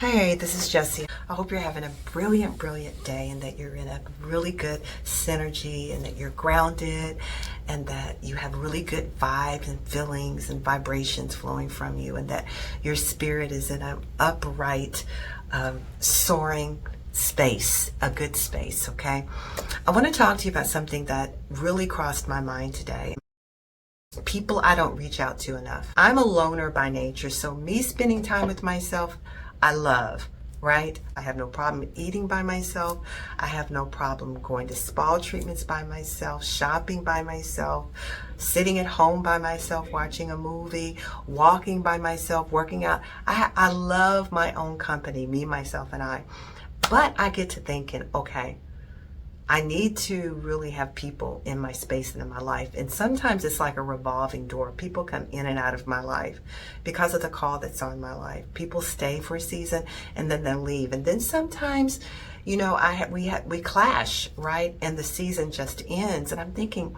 Hey, this is Jessie. I hope you're having a brilliant day and that you're in a really good synergy and that you're grounded and that you have really good vibes and feelings and vibrations flowing from you and that your spirit is in an upright, soaring space, a good space, okay? I want to talk to you about something that really crossed my mind today. People I don't reach out to enough. I'm a loner by nature, so me spending time with myself, I love, right? I have no problem eating by myself. I have no problem going to spa treatments by myself, shopping by myself, sitting at home by myself, watching a movie, walking by myself, working out. I love my own company, me, myself, and I. But I get to thinking, okay, I need to really have people in my space and in my life. And sometimes it's like a revolving door. People come in and out of my life because of the call that's on my life. People stay for a season and then they leave. And then sometimes, we clash, right? And the season just ends. And I'm thinking,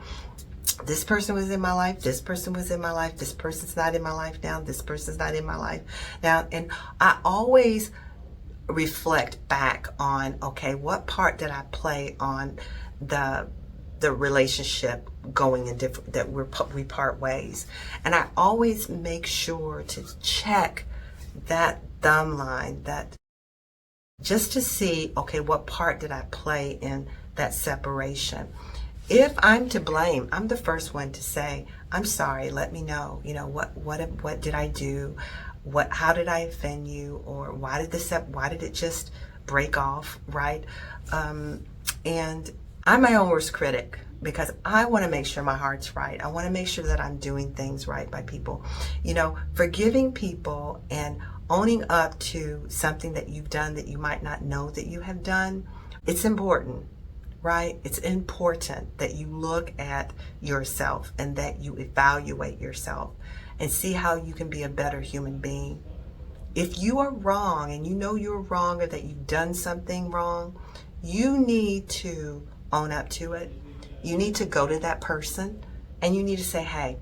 this person was in my life, this person was in my life, this person's not in my life now, this person's not in my life now. And I always reflect back on, okay, what part did I play on the relationship going in different, that we part ways. And I always make sure to check that thumb line, that just to see, okay, what part did I play in that separation. If I'm to blame, I'm the first one to say, I'm sorry, let me know, what did I do? How did I offend you? Or why did it just break off, right? And I'm my own worst critic because I want to make sure my heart's right. I want to make sure that I'm doing things right by people. Forgiving people and owning up to something that you've done that you might not know that you have done, it's important. Right? It's important that you look at yourself and that you evaluate yourself and see how you can be a better human being. If you are wrong and you know you're wrong or that you've done something wrong, you need to own up to it. You need to go to that person and you need to say, hey,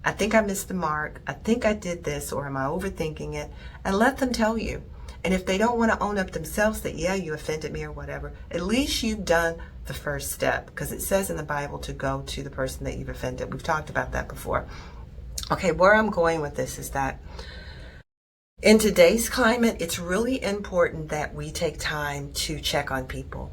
I think I missed the mark. I think I did this, or am I overthinking it? And let them tell you. And if they don't want to own up themselves that, yeah, you offended me or whatever, at least you've done the first step, because it says in the Bible to go to the person that you've offended. We've talked about that before. Okay, where I'm going with this is that in today's climate, it's really important that we take time to check on people,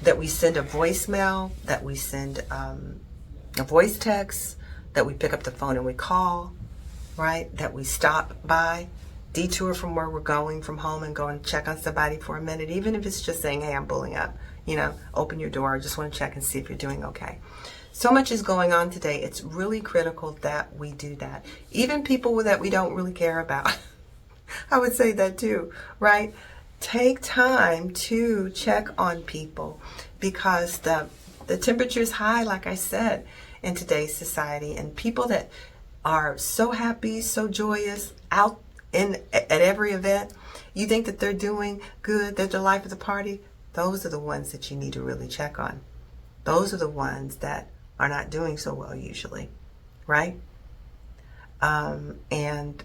that we send a voicemail, that we send a voice text, that we pick up the phone and we call, right? That we stop by, detour from where we're going from home and go and check on somebody for a minute, even if it's just saying, hey, I'm pulling up, open your door. I just want to check and see if you're doing okay. So much is going on today. It's really critical that we do that. Even people that we don't really care about. I would say that too, right? Take time to check on people because the temperature is high, like I said, in today's society. And people that are so happy, so joyous, out at every event, you think that they're doing good, they're the life of the party, those are the ones that you need to really check on. Those are the ones that are not doing so well usually, right? And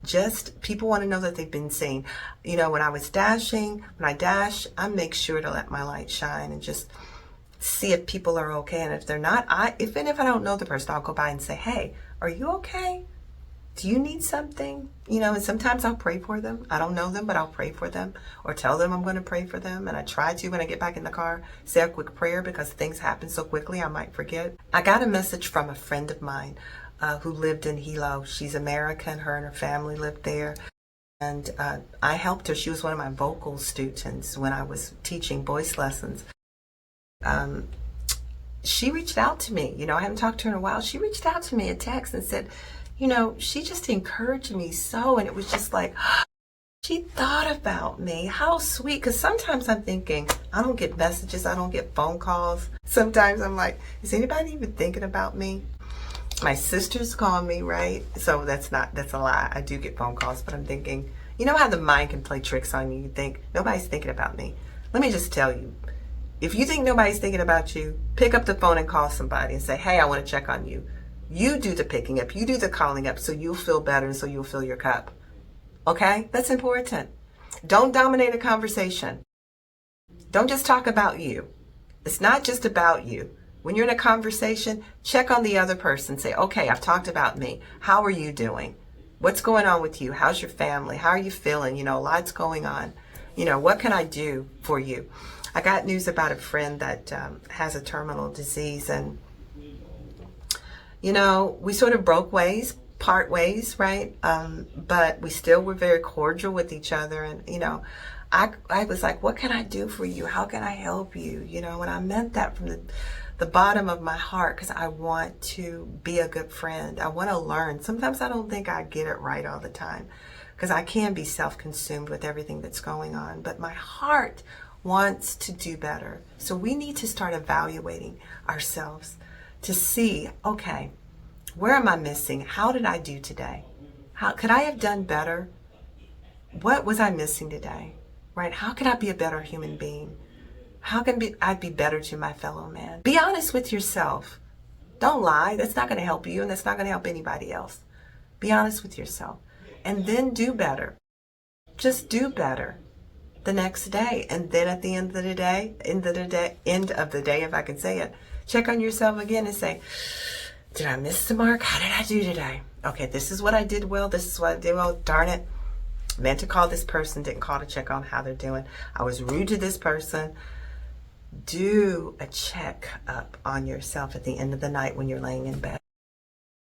just people want to know that they've been seen. When I dash, I make sure to let my light shine and just see if people are okay. And if they're not, even if I don't know the person, I'll go by and say, hey, are you okay? Do you need something? And sometimes I'll pray for them. I don't know them, but I'll pray for them or tell them I'm going to pray for them. And I try to, when I get back in the car, say a quick prayer because things happen so quickly I might forget. I got a message from a friend of mine who lived in Hilo. She's American. Her and her family lived there. And I helped her. She was one of my vocal students when I was teaching voice lessons. She reached out to me. I haven't talked to her in a while. She reached out to me a text and said, she just encouraged me so, and it was just like, she thought about me. How sweet. Because sometimes I'm thinking, I don't get messages, I don't get phone calls. Sometimes I'm like, is anybody even thinking about me? My sisters call me, right? So that's a lie. I do get phone calls, but I'm thinking, how the mind can play tricks on you. You think, nobody's thinking about me. Let me just tell you, if you think nobody's thinking about you, pick up the phone and call somebody and say, hey, I want to check on you. You do the picking up, you do the calling up so you'll feel better and so you'll fill your cup. Okay? That's important. Don't dominate a conversation. Don't just talk about you. It's not just about you. When you're in a conversation, check on the other person. Say, okay, I've talked about me. How are you doing? What's going on with you? How's your family? How are you feeling? You know, a lot's going on. You know, what can I do for you? I got news about a friend that has a terminal disease, and, you know, we sort of broke ways, part ways, right? But we still were very cordial with each other. And, you know, I was like, what can I do for you? How can I help you? You know, and I meant that from the bottom of my heart, because I want to be a good friend. I want to learn. Sometimes I don't think I get it right all the time, because I can be self-consumed with everything that's going on. But my heart wants to do better. So we need to start evaluating ourselves to see, okay, where am I missing? How did I do today? How could I have done better? What was I missing today? Right? How can I be a better human being? How can I be better to my fellow man? Be honest with yourself. Don't lie. That's not going to help you, and that's not going to help anybody else. Be honest with yourself. And then do better. Just do better the next day. And then at the end of the day, if I can say it, check on yourself again and say, did I miss the mark? How did I do today? Okay, this is what I did well. This is what I did well. Darn it. Meant to call this person, didn't call to check on how they're doing. I was rude to this person. Do a check up on yourself at the end of the night when you're laying in bed,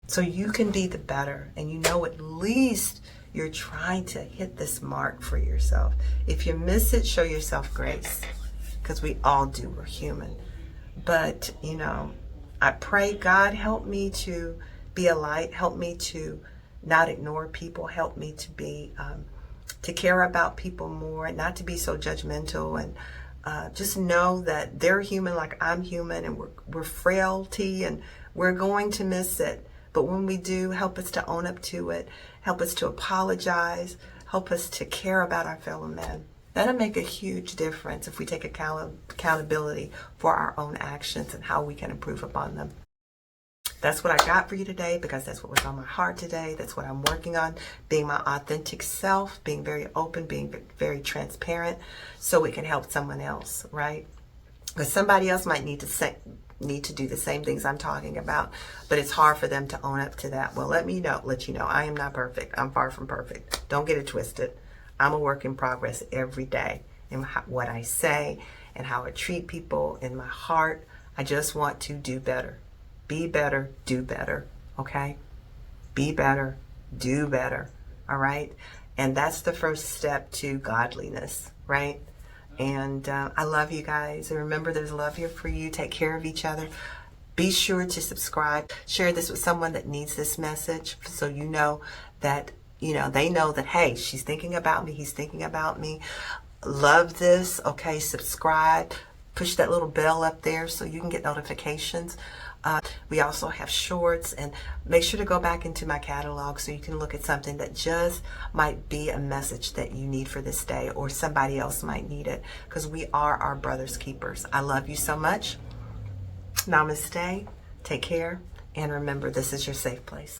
so you can be the better, and you know at least you're trying to hit this mark for yourself. If you miss it, show yourself grace, because we all do. We're human. But, you know, I pray, God, help me to be a light. Help me to not ignore people. Help me to be to care about people more, and not to be so judgmental, and just know that they're human like I'm human, and we're frailty, and we're going to miss it. But when we do, help us to own up to it. Help us to apologize. Help us to care about our fellow men. That'll make a huge difference if we take accountability for our own actions and how we can improve upon them. That's what I got for you today, because that's what was on my heart today. That's what I'm working on, being my authentic self, being very open, being very transparent, so it can help someone else, right? Because somebody else might need to do the same things I'm talking about, but it's hard for them to own up to that. Well, let you know, I am not perfect. I'm far from perfect. Don't get it twisted. I'm a work in progress every day in what I say and how I treat people. In my heart, I just want to do better. Be better, do better, okay? Be better, do better, all right? And that's the first step to godliness, right? And I love you guys. And remember, there's love here for you. Take care of each other. Be sure to subscribe. Share this with someone that needs this message, so you know that, you know, they know that, hey, she's thinking about me. He's thinking about me. Love this, okay? Subscribe. Push that little bell up there so you can get notifications. We also have shorts, and make sure to go back into my catalog so you can look at something that just might be a message that you need for this day, or somebody else might need it, because we are our brother's keepers. I love you so much. Namaste. Take care. And remember, this is your safe place.